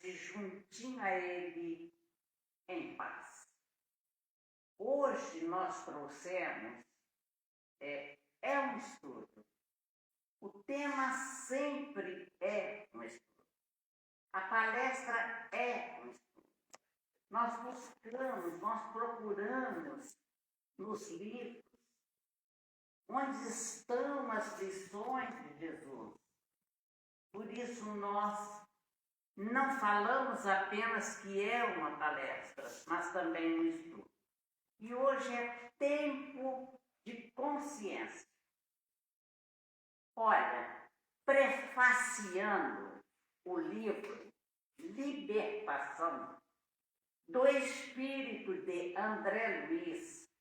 de juntinho a Ele em paz. Hoje nós trouxemos um estudo. O tema sempre é um estudo. A palestra é um estudo. Nós buscamos, nós procuramos nos livros onde estão as lições de Jesus. Por isso nós não falamos apenas que é uma palestra, mas também um estudo. E hoje é tempo de consciência. Olha, prefaciando o livro Libertação, do Espírito de André Luiz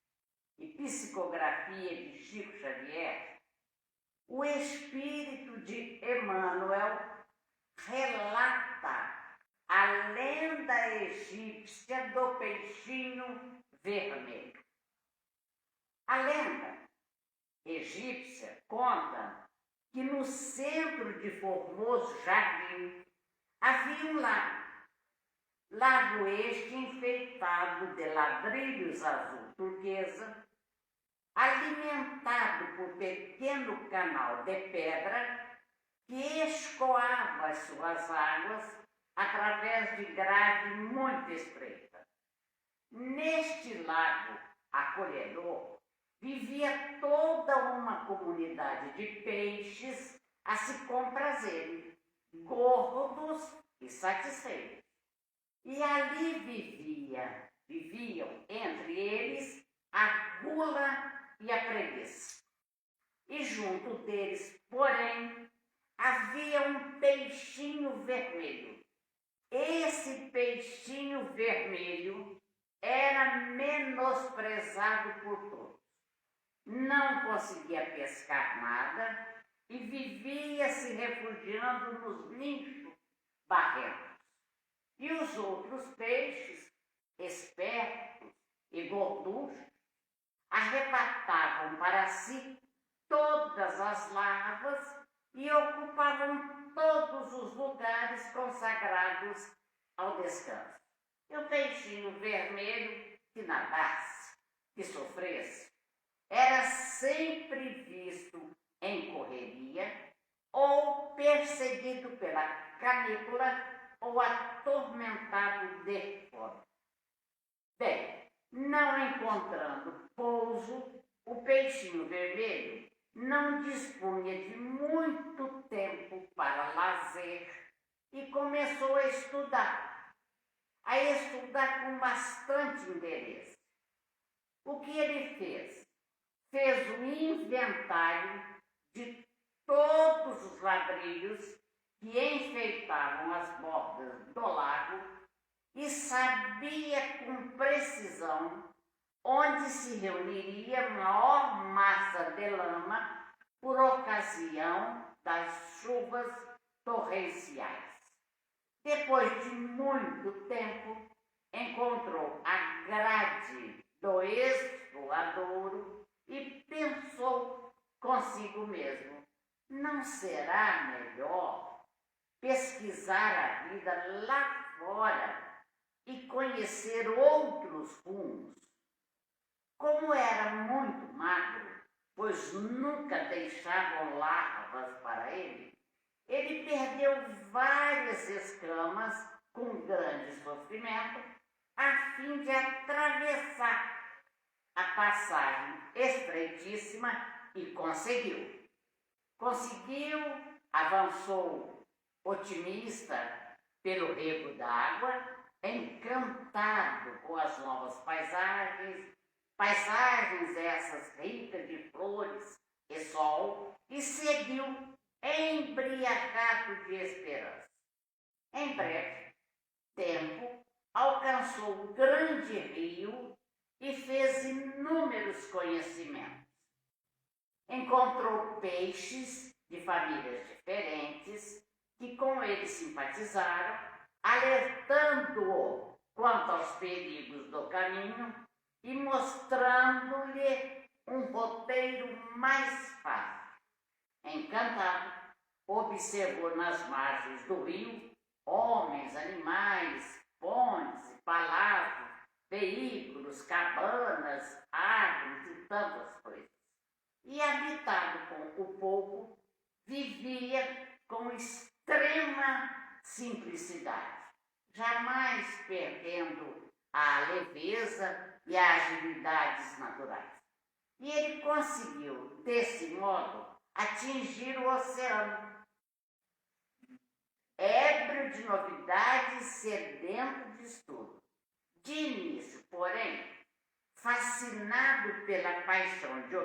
e Psicografia de Chico Xavier, o Espírito de Emmanuel relata a lenda egípcia do peixinho vermelho. A lenda egípcia conta que no centro de formoso jardim havia um lago este enfeitado de ladrilhos azul turquesa, alimentado por pequeno canal de pedra que escoava as suas águas através de grade muito estreita. Neste lago acolhedor vivia toda uma comunidade de peixes a se comprazerem, gordos e satisfeitos. E ali viviam entre eles a gula e a preguiça. E junto deles, porém, havia um peixinho vermelho. Esse peixinho vermelho era menosprezado por todos. Não conseguia pescar nada e vivia se refugiando nos nichos barrentos. E os outros peixes, espertos e gorduchos, arrebatavam para si todas as larvas e ocupavam todos os lugares consagrados ao descanso. E o peixinho vermelho, que nadasse, que sofresse, era sempre visto em correria ou perseguido pela canícula ou atormentado de fome. Bem, não encontrando pouso, o peixinho vermelho não dispunha de muito tempo para lazer e começou a estudar com bastante interesse. O que ele fez? Fez um inventário de todos os ladrilhos que enfeitavam as bordas do lago e sabia com precisão onde se reuniria a maior massa de lama por ocasião das chuvas torrenciais. Depois de muito tempo, encontrou a grade do escoadouro e pensou consigo mesmo: não será melhor pesquisar a vida lá fora e conhecer outros rumos? Como era muito magro, pois nunca deixavam larvas para ele perdeu várias escamas com grande sofrimento a fim de atravessar a passagem estreitíssima e conseguiu. Avançou otimista pelo rego d'água, encantado com as novas paisagens essas ricas de flores e sol, e seguiu embriagado de esperança. Em breve tempo, alcançou o grande rio e fez inúmeros conhecimentos. Encontrou peixes de famílias diferentes que com ele simpatizaram, alertando-o quanto aos perigos do caminho e mostrando-lhe um roteiro mais fácil. Encantado, observou nas margens do rio homens, animais, pontes, palácios, veículos, cabanas, árvores e tantas coisas. E habitado com o povo, vivia com extrema simplicidade, jamais perdendo a leveza e as agilidades naturais. E ele conseguiu, desse modo, atingir o oceano, ébrio de novidades, sedento de estudo. De início, porém, fascinado pela paixão de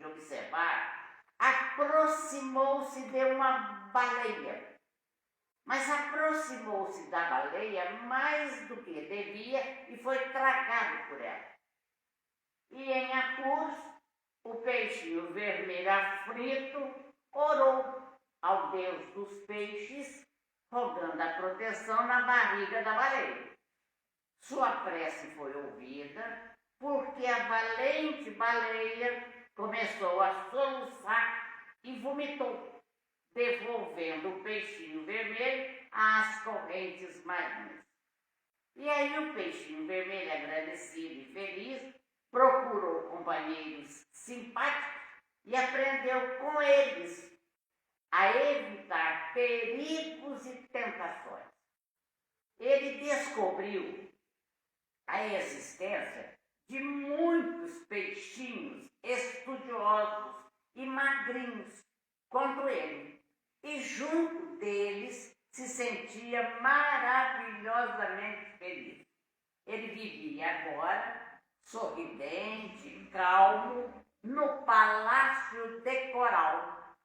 observar, aproximou-se de uma baleia. Mas aproximou-se da baleia mais do que devia e foi tragado por ela. E em apuros, o peixinho vermelho aflito orou ao Deus dos peixes, rogando a proteção na barriga da baleia. Sua prece foi ouvida, porque a valente baleia começou a soluçar e vomitou, devolvendo o peixinho vermelho às correntes marinhas. E aí o peixinho vermelho, agradecido e feliz, procurou companheiros simpáticos e aprendeu com eles a evitar perigos e tentações. Ele descobriu a existência de muitos peixinhos estudiosos e magrinhos quanto ele, e junto deles se sentia maravilhosamente feliz. Ele vivia agora, sorridente, calmo, no palácio de coral,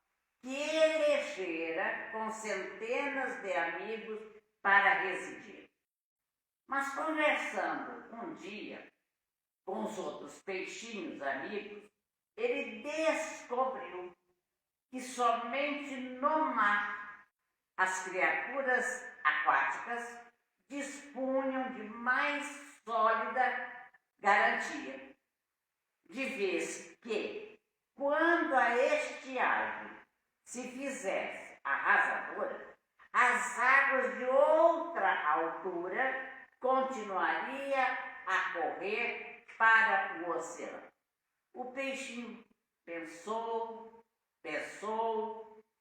que elegera com centenas de amigos para residir. Mas conversando um dia com os outros peixinhos amigos, ele descobriu que somente no mar as criaturas aquáticas dispunham de mais sólida garantia, de vez que, quando a estiagem se fizesse arrasadora, as águas de outra altura continuaria a correr para o oceano. O peixinho pensou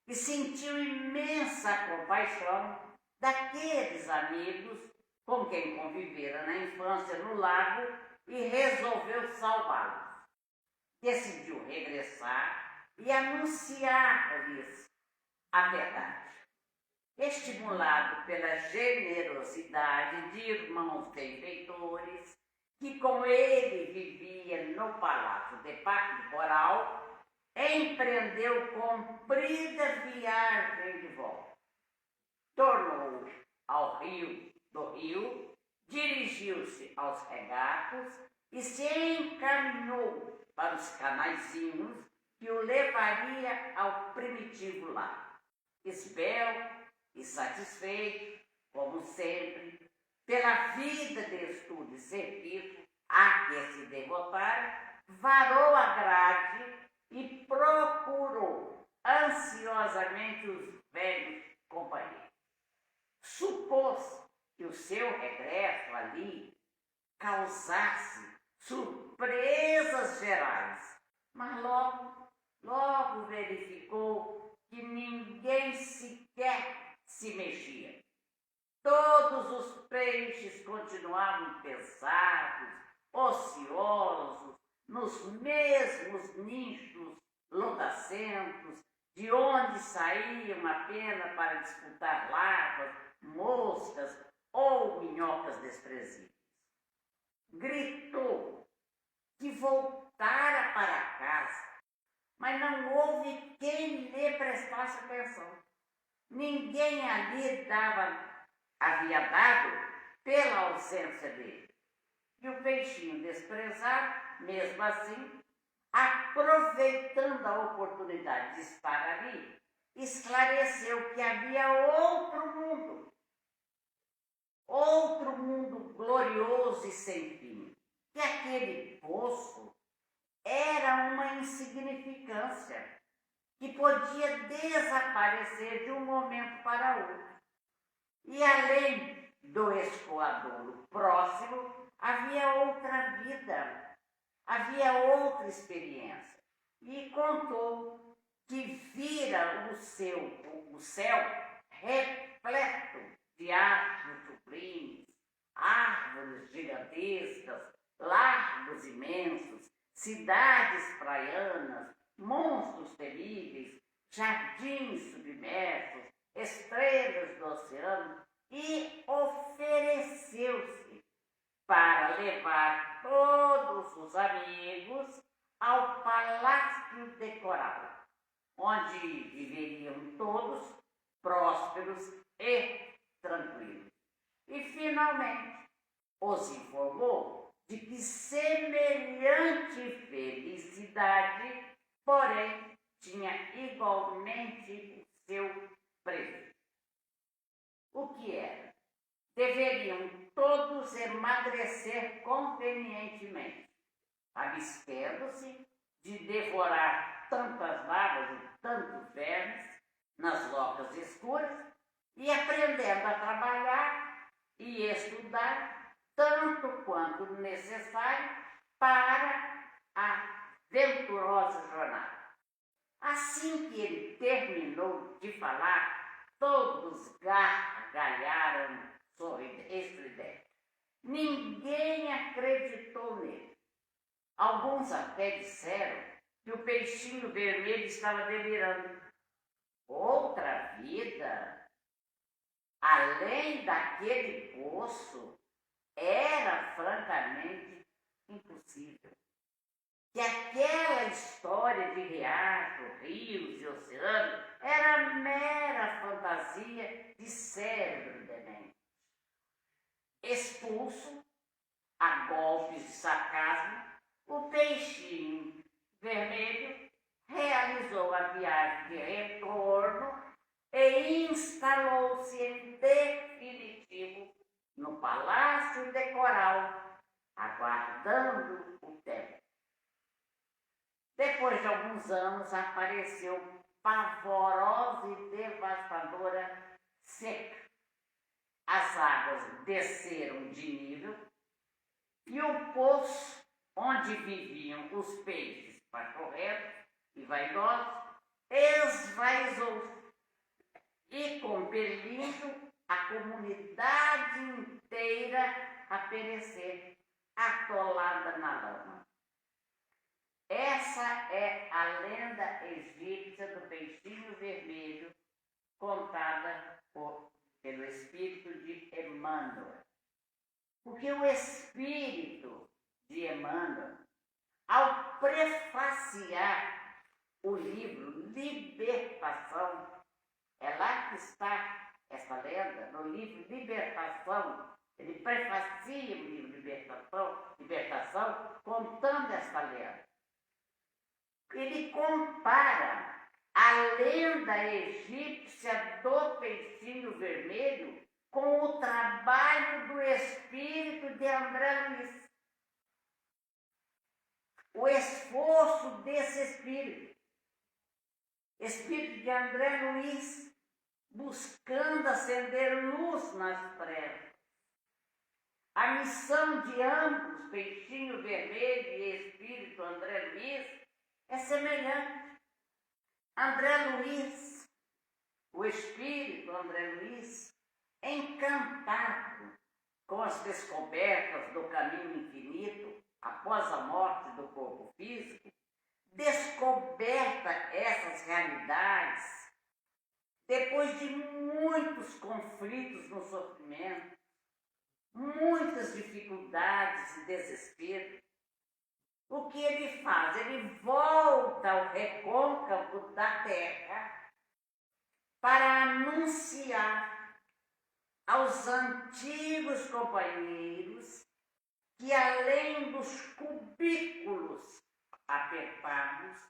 e sentiu imensa compaixão daqueles amigos com quem convivera na infância no lago e resolveu salvá-los. Decidiu regressar e anunciar-lhes a verdade. Estimulado pela generosidade de irmãos benfeitores, que com ele vivia no palácio de coral, empreendeu comprida viagem de volta. Tornou ao do rio, dirigiu-se aos regatos e se encaminhou para os canaizinhos que o levaria ao primitivo lar. Esbelto e satisfeito, como sempre, pela vida de estudo e serviço a que se devotara, varou a grade e procurou ansiosamente os velhos companheiros. Supôs que o seu regresso ali causasse surpresas gerais, mas logo verificou que ninguém sequer se mexia. Todos os peixes continuavam pesados, ociosos, nos mesmos nichos lodacentos, de onde saíam apenas para disputar larvas, moscas ou minhocas desprezíveis. Gritou que voltara para casa, mas não houve quem lhe prestasse atenção. Ninguém ali havia dado pela ausência dele. E o peixinho desprezado, mesmo assim, aproveitando a oportunidade de estar ali, esclareceu que havia outro mundo glorioso e sem fim, que aquele poço era uma insignificância que podia desaparecer de um momento para outro. E além do escoadouro próximo, havia outra vida, havia outra experiência. E contou que vira o céu repleto de astros sublimes, árvores gigantescas, lagos imensos, cidades praianas, monstros terríveis, jardins submersos, estrelas do oceano, e ofereceu-se para levar todos os amigos ao Palácio de Coral, onde viveriam todos prósperos e tranquilos. E, finalmente, os informou de que semelhante felicidade, porém, tinha igualmente o seu preço. O que era? Deveriam todos emagrecer convenientemente, abstendo-se de devorar tantas larvas e tantos vermes nas locas escuras e aprendendo a trabalhar e estudar tanto quanto necessário para a venturosa jornada. Assim que ele terminou de falar, todos gargalharam estridente. Ninguém acreditou nele. Alguns até disseram que o peixinho vermelho estava delirando. Outra vida, além daquele poço, era francamente impossível. Que aquela história de riacho, rios e oceano era mera fantasia de cérebro demente. Expulso, a golpes de sarcasmo, o peixinho vermelho realizou a viagem de retorno e instalou-se em definitivo no Palácio de Coral, aguardando o tempo. Depois de alguns anos, apareceu pavorosa e devastadora seca. As águas desceram de nível e o poço onde viviam os peixes pacorretos e vaidosos esvaizou-se e compelindo a comunidade inteira a perecer, atolada na lama. Essa é a lenda egípcia do peixinho vermelho, contada pelo espírito de Emmanuel. Porque o espírito de Emmanuel, ao prefaciar o livro Libertação, é lá que está essa lenda, no livro Libertação. Ele prefacia o livro Libertação contando essa lenda. Ele compara a lenda egípcia do peixinho vermelho com o trabalho do espírito de André Luiz. O esforço desse espírito de André Luiz, buscando acender luz nas trevas. A missão de ambos, peixinho vermelho e espírito André Luiz, é semelhante. André Luiz, o espírito André Luiz, encantado com as descobertas do caminho infinito após a morte do corpo físico, descoberta essas realidades, depois de muitos conflitos no sofrimento, muitas dificuldades e desespero, o que ele faz? Ele volta ao recôncavo da terra para anunciar aos antigos companheiros que, além dos cubículos apertados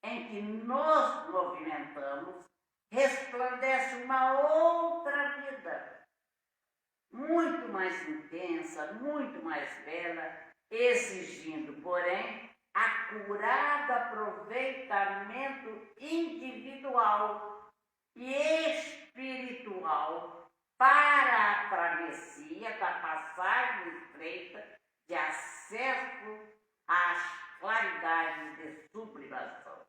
em que nos movimentamos, resplandece uma outra vida, muito mais intensa, muito mais bela, exigindo, porém, acurado aproveitamento individual e espiritual para a travessia da passagem estreita de acesso às claridades de sublimação.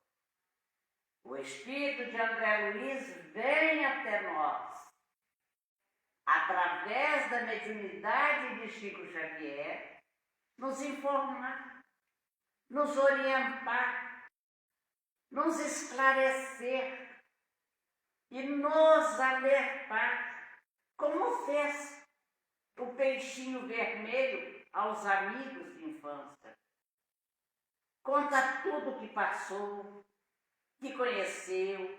O espírito de André Luiz vem até nós, através da mediunidade de Chico Xavier, nos informar, nos orientar, nos esclarecer e nos alertar, como fez o peixinho vermelho aos amigos de infância. Conta tudo o que passou, que conheceu,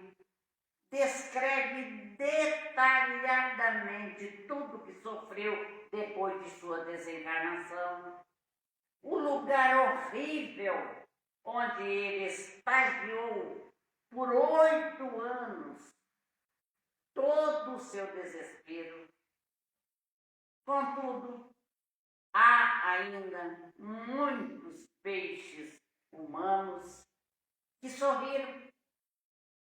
descreve detalhadamente tudo que sofreu depois de sua desencarnação, o lugar horrível onde ele estagiou por 8 anos, todo o seu desespero. Contudo, há ainda muitos peixes humanos que sorriram,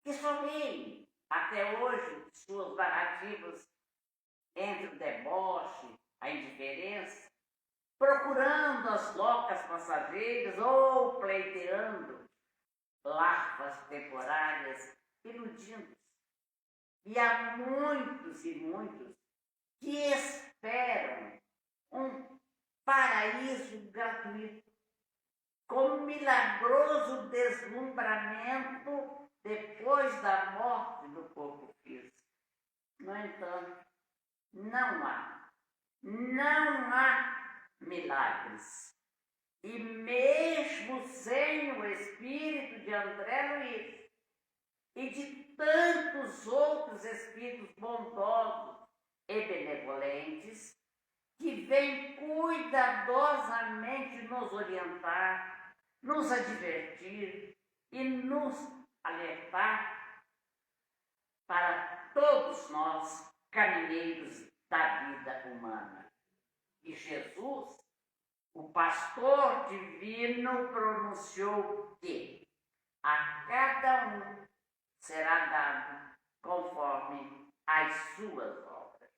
que sorriem até hoje suas narrativas entre o deboche, a indiferença, procurando as loucas passageiras ou pleiteando larvas temporárias, iludindo-se. E há muitos e muitos que esperam um paraíso gratuito, com milagroso deslumbramento depois da morte do corpo físico. No entanto, não há milagres. E mesmo sem o espírito de André Luiz e de tantos outros espíritos bondosos e benevolentes, que vêm cuidadosamente nos orientar, nos advertir e nos alertar para todos nós, caminheiros da vida humana. E Jesus, o pastor divino, pronunciou que a cada um será dado conforme as suas obras.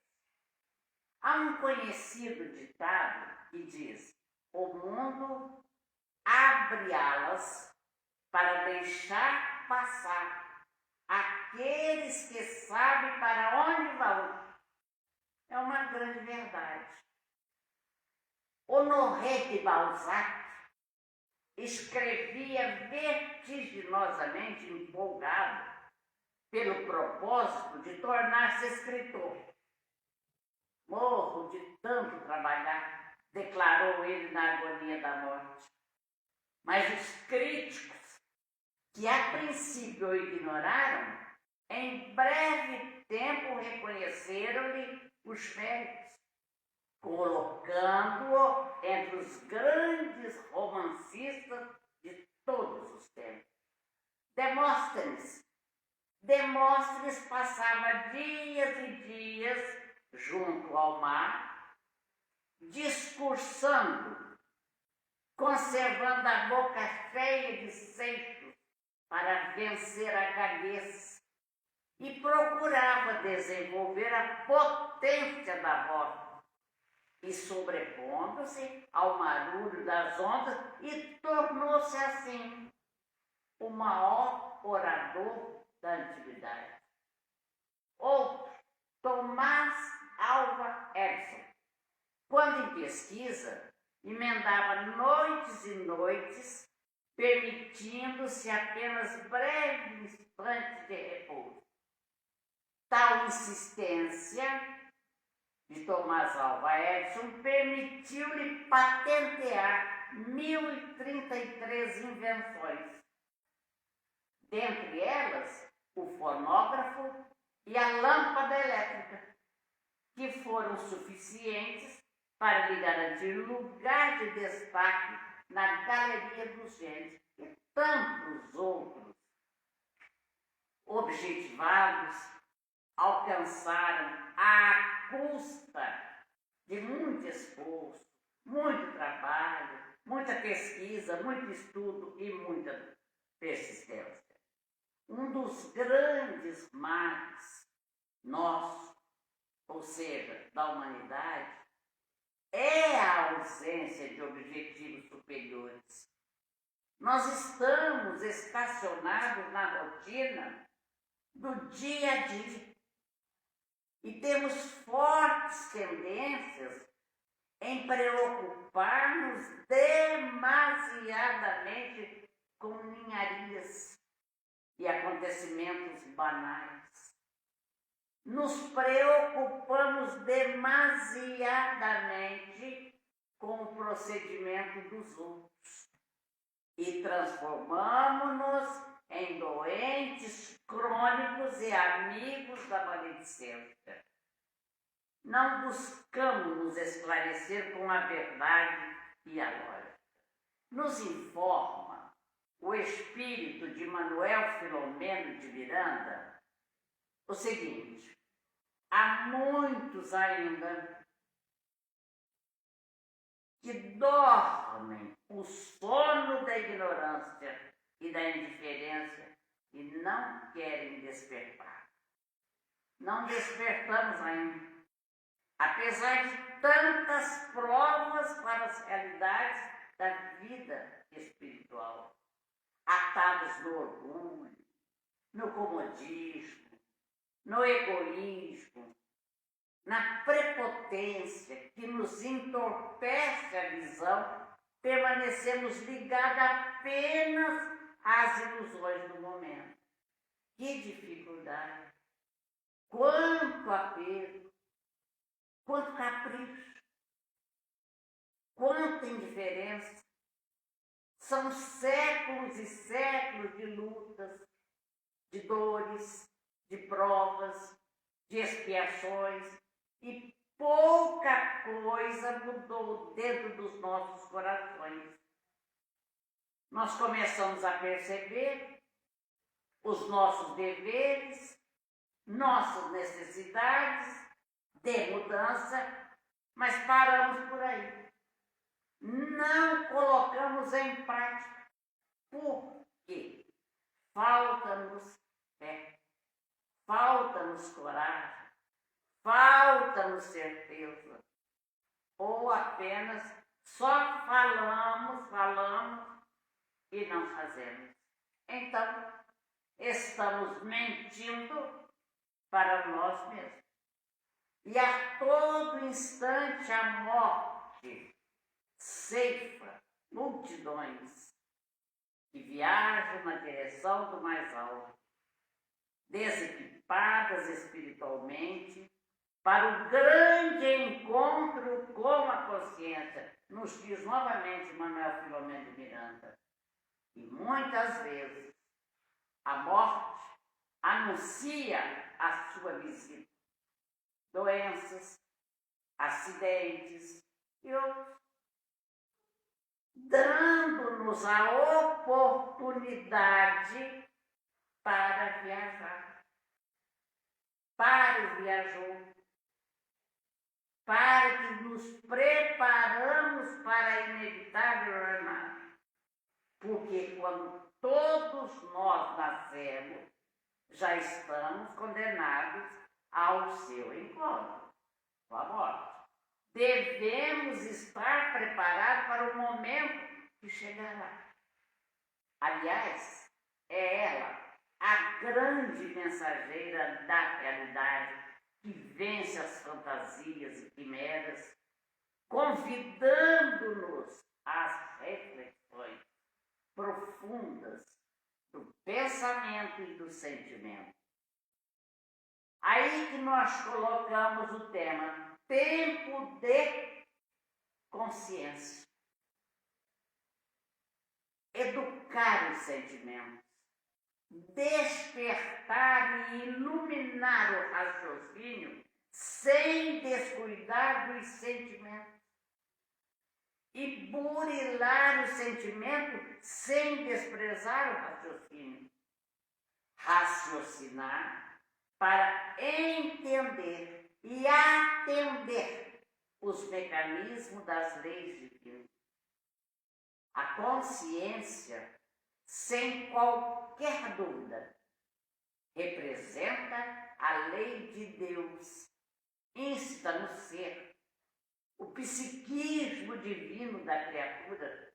Há um conhecido ditado que diz: o mundo abre alas para deixar passar aqueles que sabem para onde vão. É uma grande verdade. Honoré de Balzac escrevia vertiginosamente empolgado pelo propósito de tornar-se escritor. Morro de tanto trabalhar, declarou ele na agonia da morte. Mas os críticos, que a princípio o ignoraram, em breve tempo reconheceram-lhe os méritos, colocando-o entre os grandes romancistas de todos os tempos. Demóstenes passava dias e dias junto ao mar, discursando, conservando a boca cheia de seios para vencer a cabeça, e procurava desenvolver a potência da voz, e sobrepondo-se ao barulho das ondas, e tornou-se assim o maior orador da antiguidade. Outro, Tomás Alva Edison, quando em pesquisa, emendava noites e noites, permitindo-se apenas breves instantes de repouso. Tal insistência de Tomás Alva Edison permitiu-lhe patentear 1033 invenções, dentre elas o fonógrafo e a lâmpada elétrica, que foram suficientes para lhe garantir lugar de destaque na galeria dos gênios, e tantos outros objetivados alcançaram à custa de muito esforço, muito trabalho, muita pesquisa, muito estudo e muita persistência. Um dos grandes males nossos, ou ou seja, da humanidade, é a ausência de objetivos superiores. Nós estamos estacionados na rotina do dia a dia e temos fortes tendências em preocupar-nos demasiadamente com ninharias e acontecimentos banais. Nos preocupamos demasiadamente com o procedimento dos outros e transformamos-nos em doentes crônicos e amigos da maledicência. Não buscamos nos esclarecer com a verdade e a lógica. Nos informa o espírito de Manuel Filomeno de Miranda o seguinte: há muitos ainda que dormem o sono da ignorância e da indiferença e não querem despertar. Não despertamos ainda, apesar de tantas provas para as realidades da vida espiritual, atados no orgulho, no comodismo, no egoísmo, na prepotência que nos entorpece a visão, permanecemos ligados apenas às ilusões do momento. Que dificuldade! Quanto apego! Quanto capricho! Quanta indiferença! São séculos e séculos de lutas, de dores, de provas, de expiações, e pouca coisa mudou dentro dos nossos corações. Nós começamos a perceber os nossos deveres, nossas necessidades de mudança, mas paramos por aí. Não colocamos em prática, porque falta-nos fé. Falta-nos coragem, falta-nos certeza, ou apenas só falamos e não fazemos. Então, estamos mentindo para nós mesmos. E a todo instante a morte ceifa multidões que viajam na direção do mais alto, desequipadas espiritualmente, para o grande encontro com a consciência, nos diz novamente Manuel Filomeno de Miranda. E muitas vezes a morte anuncia a sua visita. Doenças, acidentes e outros, dando-nos a oportunidade para viajar, para o viajou, para que nos preparamos para a inevitável jornada. Porque quando todos nós nascemos, já estamos condenados ao seu encontro, com a morte. Devemos estar preparados para o momento que chegará. Aliás, é ela a grande mensageira da realidade que vence as fantasias e quimeras, convidando-nos às reflexões profundas do pensamento e do sentimento. Aí que nós colocamos o tema tempo de consciência. Educar os sentimentos, despertar e iluminar o raciocínio sem descuidar dos sentimentos e burilar o sentimento sem desprezar o raciocínio. Raciocinar para entender e atender os mecanismos das leis divinas. A consciência, sem qualquer dúvida, representa a lei de Deus, em está no ser. O psiquismo divino da criatura,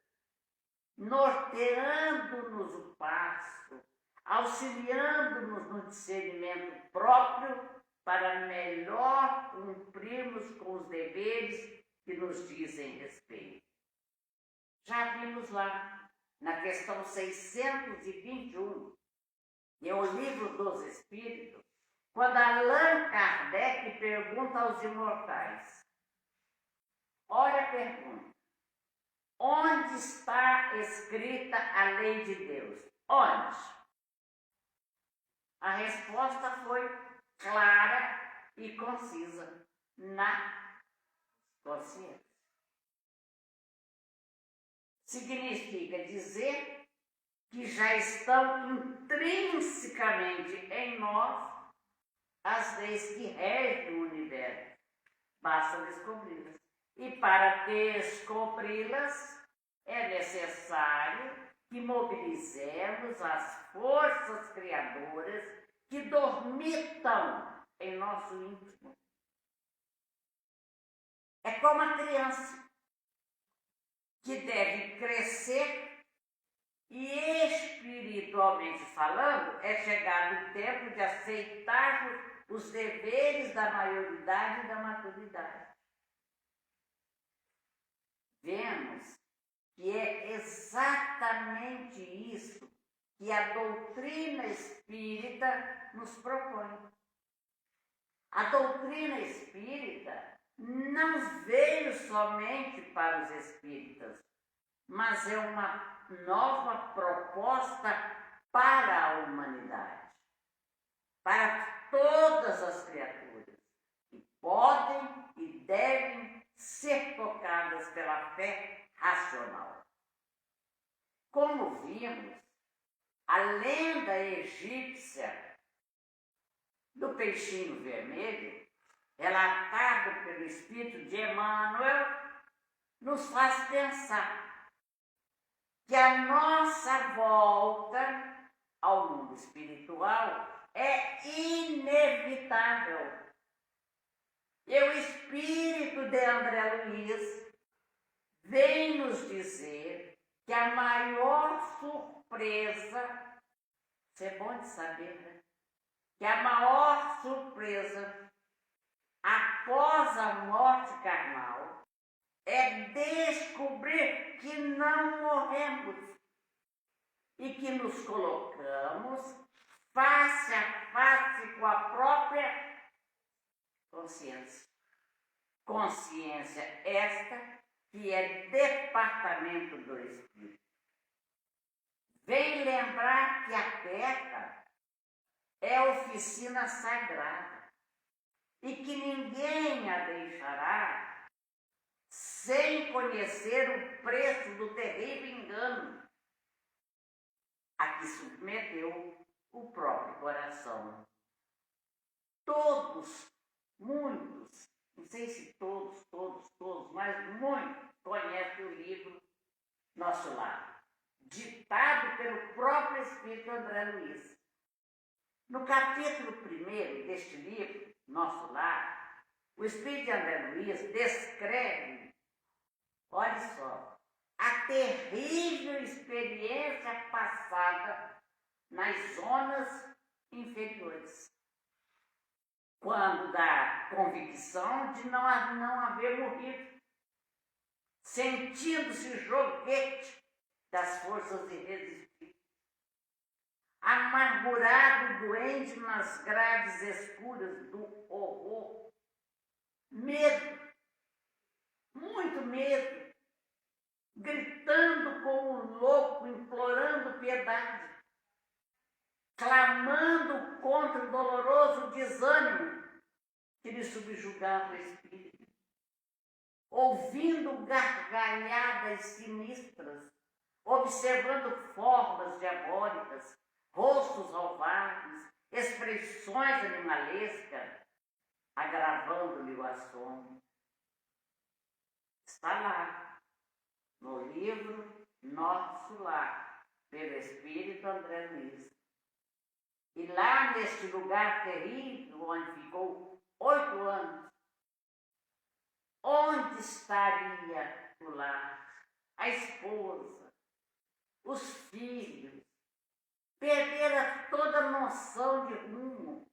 norteando-nos o passo, auxiliando-nos no discernimento próprio para melhor cumprirmos com os deveres que nos dizem respeito. Já vimos lá, na questão 621, em O Livro dos Espíritos, quando Allan Kardec pergunta aos imortais, olha a pergunta, onde está escrita a lei de Deus? Onde? A resposta foi clara e concisa, na consciência. Significa dizer que já estão intrinsecamente em nós as leis que regem o universo. Basta descobri-las. E para descobri-las é necessário que mobilizemos as forças criadoras que dormitam em nosso íntimo. É como a criança que deve crescer e, espiritualmente falando, é chegado o tempo de aceitarmos os deveres da maioridade e da maturidade. Vemos que é exatamente isso que a doutrina espírita nos propõe. A doutrina espírita não veio somente para os espíritas, mas é uma nova proposta para a humanidade, para todas as criaturas que podem e devem ser tocadas pela fé racional. Como vimos, a lenda egípcia do peixinho vermelho, relatado pelo Espírito de Emmanuel, nos faz pensar que a nossa volta ao mundo espiritual é inevitável. E o Espírito de André Luiz vem nos dizer que a maior surpresa, isso é bom de saber, né? Que a maior surpresa após a morte carnal é descobrir que não morremos e que nos colocamos face a face com a própria consciência. Consciência esta que é departamento do Espírito. Vem lembrar que a Terra é oficina sagrada e que ninguém a deixará sem conhecer o preço do terrível engano a que submeteu o próprio coração. Todos, muitos, não sei se todos, mas muitos conhecem o livro Nosso Lar, ditado pelo próprio Espírito André Luiz. No capítulo 1 deste livro, Nosso Lar, o Espírito de André Luiz descreve, olha só, a terrível experiência passada nas zonas inferiores, quando da convicção de não haver morrido, sentindo-se joguete das forças irresistíveis, amargurado doente nas grades escuras do horror, medo, muito medo, gritando como um louco, implorando piedade, clamando contra o doloroso desânimo que lhe subjugava o espírito, ouvindo gargalhadas sinistras, observando formas diabólicas, rostos alvares, expressões animalescas, agravando-lhe o assombro. Está lá, no livro Nosso Lar, pelo Espírito André Luiz. E lá neste lugar terrível, onde ficou 8 anos, estaria o lar, a esposa, os filhos, perderam toda a noção de rumo.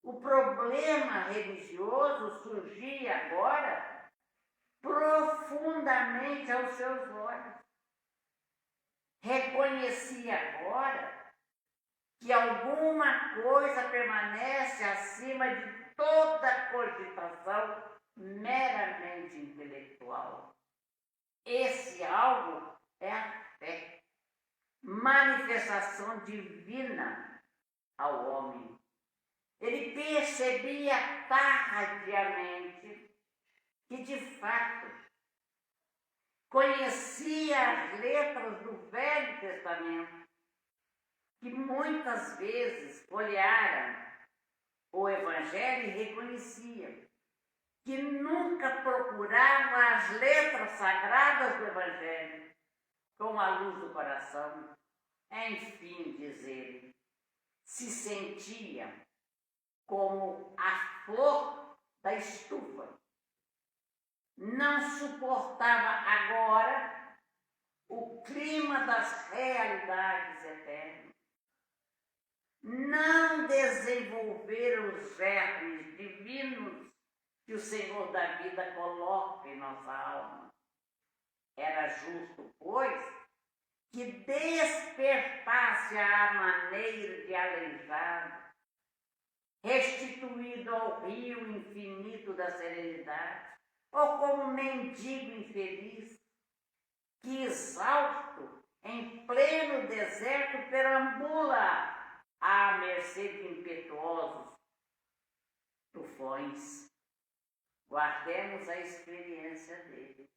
O problema religioso surgia agora profundamente aos seus olhos. Reconhecia agora que alguma coisa permanece acima de toda cogitação meramente intelectual. Esse algo é a fé, manifestação divina ao homem. Ele percebia tardiamente que, de fato, conhecia as letras do Velho Testamento, que muitas vezes folhearam o Evangelho e reconheciam que nunca procuravam as letras sagradas do Evangelho com a luz do coração. Enfim, diz ele, se sentia como a flor da estufa. Não suportava agora o clima das realidades eternas. Não desenvolver os germes divinos que o Senhor da vida coloca em nossa alma. Era justo, pois, que despertasse a maneira de aleijado, restituído ao rio infinito da serenidade, ou como mendigo infeliz, que exausto, em pleno deserto, perambula à mercê de impetuosos tufões. Guardemos a experiência dele.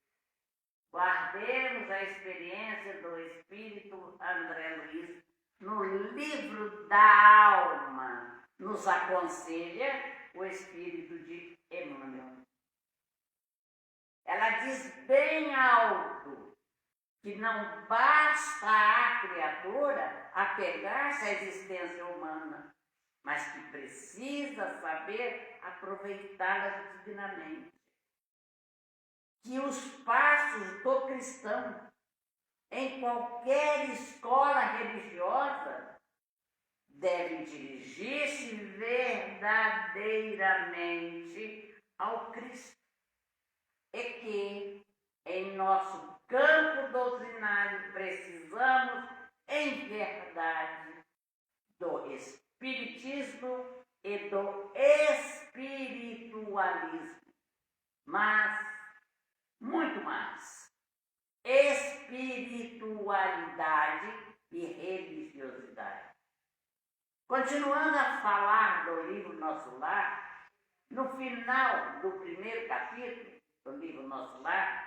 Guardemos a experiência do Espírito André Luiz no livro da alma. Nos aconselha o Espírito de Emmanuel. Ela diz bem alto que não basta à criatura apegar-se à existência humana, mas que precisa saber aproveitá-la dignamente. Que os passos do cristão em qualquer escola religiosa devem dirigir-se verdadeiramente ao Cristo. E que, em nosso campo doutrinário, precisamos, em verdade, do Espiritismo e do espiritualismo. Mas, muito mais, espiritualidade e religiosidade. Continuando a falar do livro Nosso Lar, no final do primeiro capítulo do livro Nosso Lar,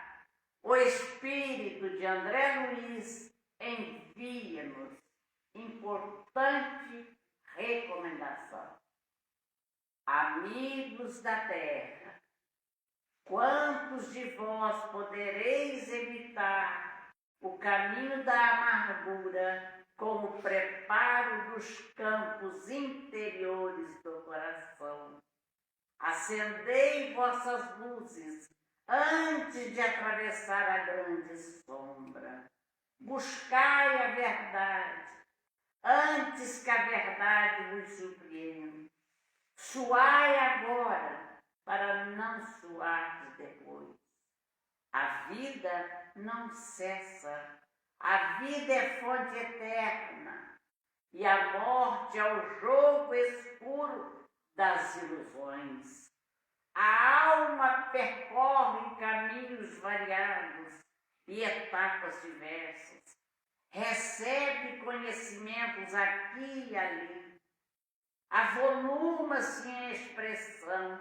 o Espírito de André Luiz envia-nos importante recomendação. Amigos da terra, quantos de vós podereis evitar o caminho da amargura com o preparo dos campos interiores do coração? Acendei vossas luzes antes de atravessar a grande sombra. Buscai a verdade antes que a verdade vos surpreenda. Suai agora para não suar depois. A vida não cessa. A vida é fonte eterna e a morte é o jogo escuro das ilusões. A alma percorre caminhos variados e etapas diversas. Recebe conhecimentos aqui e ali. Avoluma-se em expressão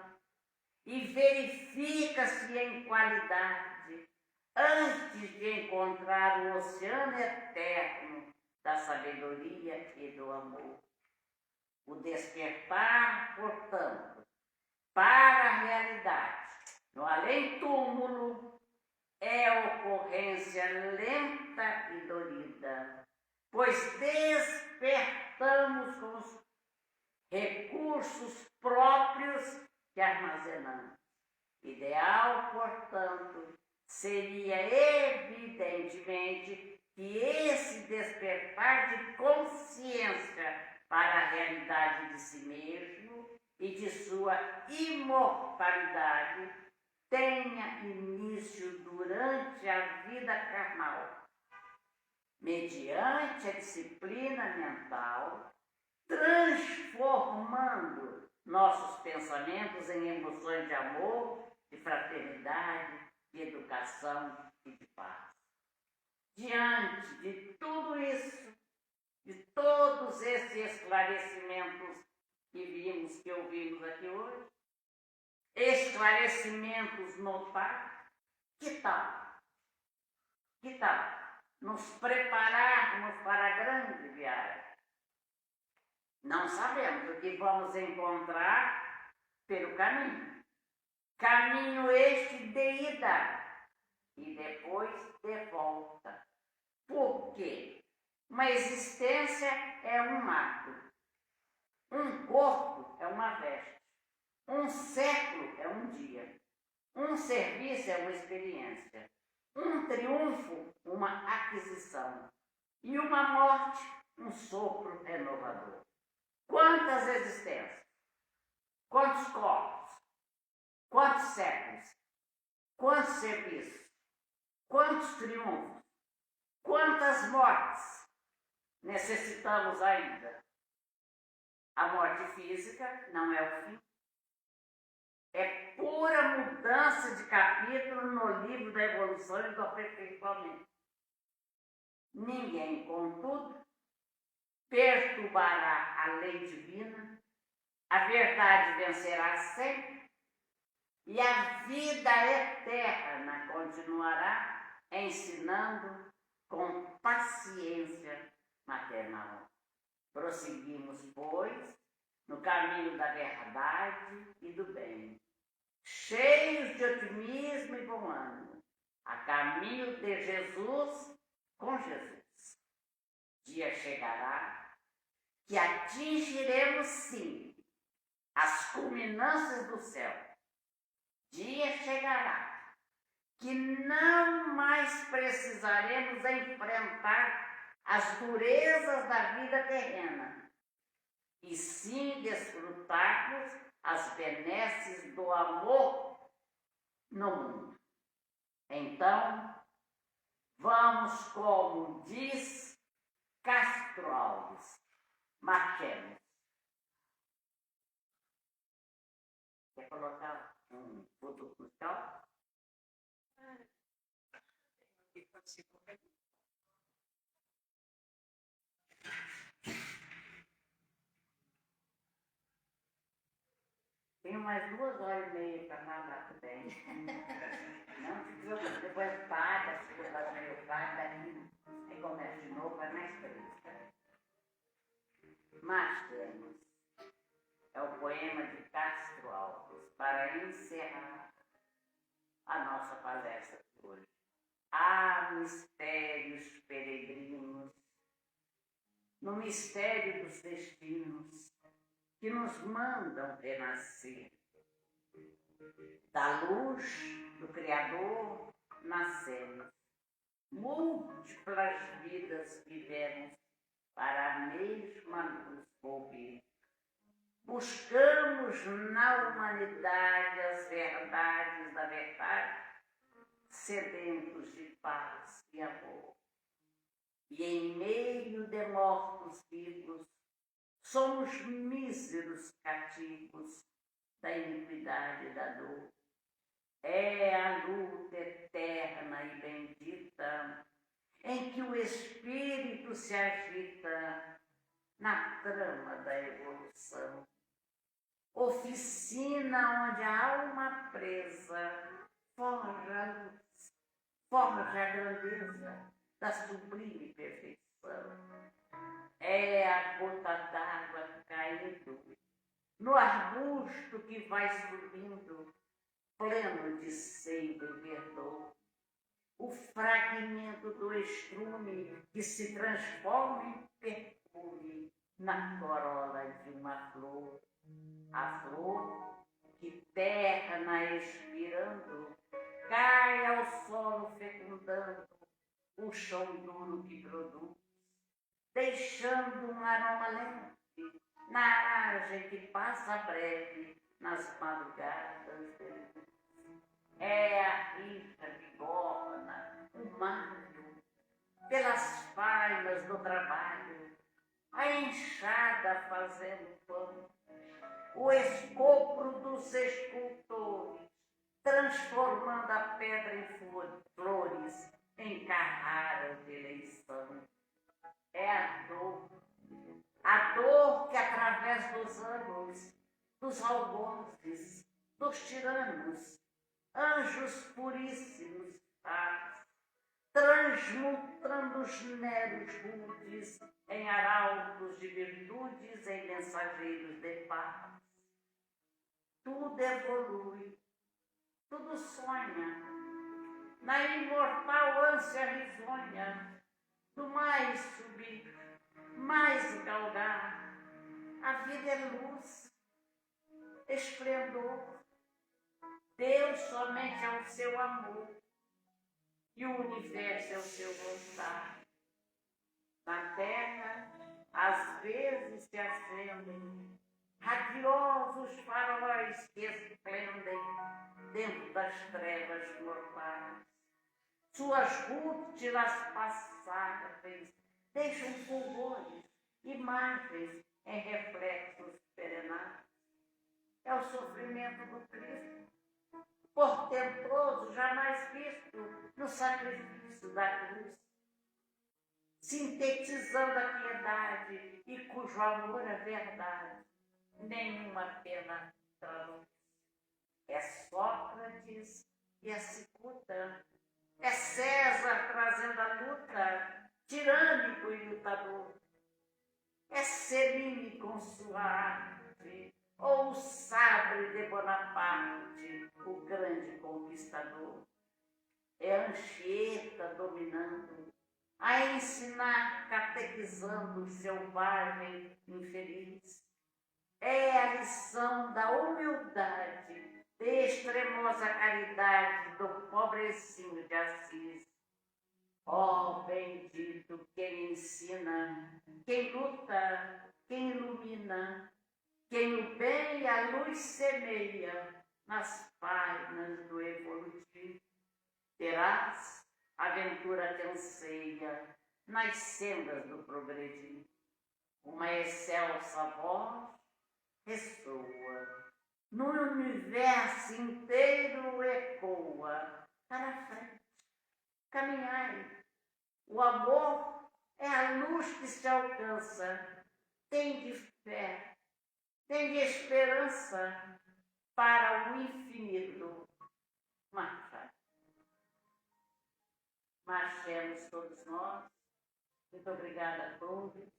e verifica-se em qualidade antes de encontrar o oceano eterno da sabedoria e do amor. O despertar, portanto, para a realidade, no além-túmulo, é ocorrência lenta e dorida, pois despertamos com os recursos próprios que armazenamos. Ideal, portanto, seria evidentemente que esse despertar de consciência para a realidade de si mesmo e de sua imortalidade tenha início durante a vida carnal, mediante a disciplina mental, transformando nossos pensamentos em emoções de amor, de fraternidade, de educação e de paz. Diante de tudo isso, de todos esses esclarecimentos que ouvimos aqui hoje, esclarecimentos notáveis, que tal nos prepararmos para a grande viagem? Não sabemos o que vamos encontrar pelo caminho. Caminho este de ida e depois de volta. Por quê? Uma existência é um ato, um corpo é uma veste, um século é um dia, um serviço é uma experiência, um triunfo, uma aquisição e uma morte, um sopro renovador. Quantas existências? Quantos corpos? Quantos séculos? Quantos serviços? Quantos triunfos? Quantas mortes necessitamos ainda? A morte física não é o fim. É pura mudança de capítulo no livro da evolução e do aperfeiçoamento. Ninguém, contudo, perturbará a lei divina, a verdade vencerá sempre e a vida eterna continuará ensinando com paciência maternal. Prosseguimos, pois, no caminho da verdade e do bem, cheios de otimismo e bom ânimo, a caminho de Jesus com Jesus. Dia chegará que atingiremos, sim, as culminâncias do céu. Dia chegará que não mais precisaremos enfrentar as durezas da vida terrena, e sim desfrutarmos as benesses do amor no mundo. Então, vamos, como diz Castro Alves, marchemos. Quer colocar um fundo musical? Tenho mais 2h30 para falar também. Não se preocupe, depois paga, se for fazer meio paga, aí começa de novo, vai mais triste. Mas temos. É o poema de Castro Alves, para encerrar a nossa palestra de hoje. Há mistérios peregrinos, no mistério dos destinos, que nos mandam renascer. Da luz do Criador nascemos, múltiplas vidas vivemos para a mesma luz ouvir. Buscamos na humanidade as verdades da verdade, sedentos de paz e amor. E em meio de mortos vivos, somos míseros cativos da iniquidade e da dor. É a luta eterna e bendita em que o espírito se agita na trama da evolução. Oficina onde a alma presa forja a luz, forja a grandeza da sublime perfeição. É a gota d'água caindo no arbusto que vai subindo, pleno de seiva e verdor. O fragmento do estrume que se transforma em perfume na corola de uma flor. A flor que terna expira respirando, cai ao solo fecundando o chão duro que produz, deixando um aroma leve na aragem que passa breve nas madrugadas de luz. É a rica que borna o maio pelas palmas do trabalho, a enxada fazendo pão, o escopro dos escultores, transformando a pedra em flores, em carraras de eleição. É a dor que através dos anos, dos algozes, dos tiranos, anjos puríssimos faz, transmutando os neros rudes em arautos de virtudes, em mensageiros de paz. Tudo evolui, tudo sonha, na imortal ânsia risonha do mais subir, mais galgar. A vida é luz, esplendor. Deus somente é o seu amor e o universo é o seu gostar. Na terra, às vezes se acendem radiosos faróis que esplendem dentro das trevas mortais. Suas rútilas passáveis deixam fulgores, imagens em reflexos perenais. É o sofrimento do Cristo, portentoso, jamais visto no sacrifício da cruz, sintetizando a piedade e cujo amor é verdade, nenhuma pena traduz. É Sócrates e a cicuta, é César trazendo a luta, tirânico e lutador, é Céline com sua arte, ou o sabre de Bonaparte, o grande conquistador. É Anchieta dominando, a ensinar, catequizando o selvagem infeliz. É a lição da humildade, de extremosa caridade do pobrecinho de Assis. Ó bendito quem ensina, quem luta, quem ilumina, quem o bem e a luz semeia nas páginas do evolutivo. Terás a aventura que anseia nas sendas do progredir. Uma excelsa voz ressoa, no universo inteiro ecoa. Para frente, caminhai. O amor é a luz que se alcança. Tem de fé, tem de esperança para o infinito. Marchemos todos nós. Muito obrigada a todos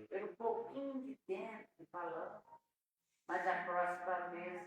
pelo pouquinho de tempo que falamos, mas a próxima vez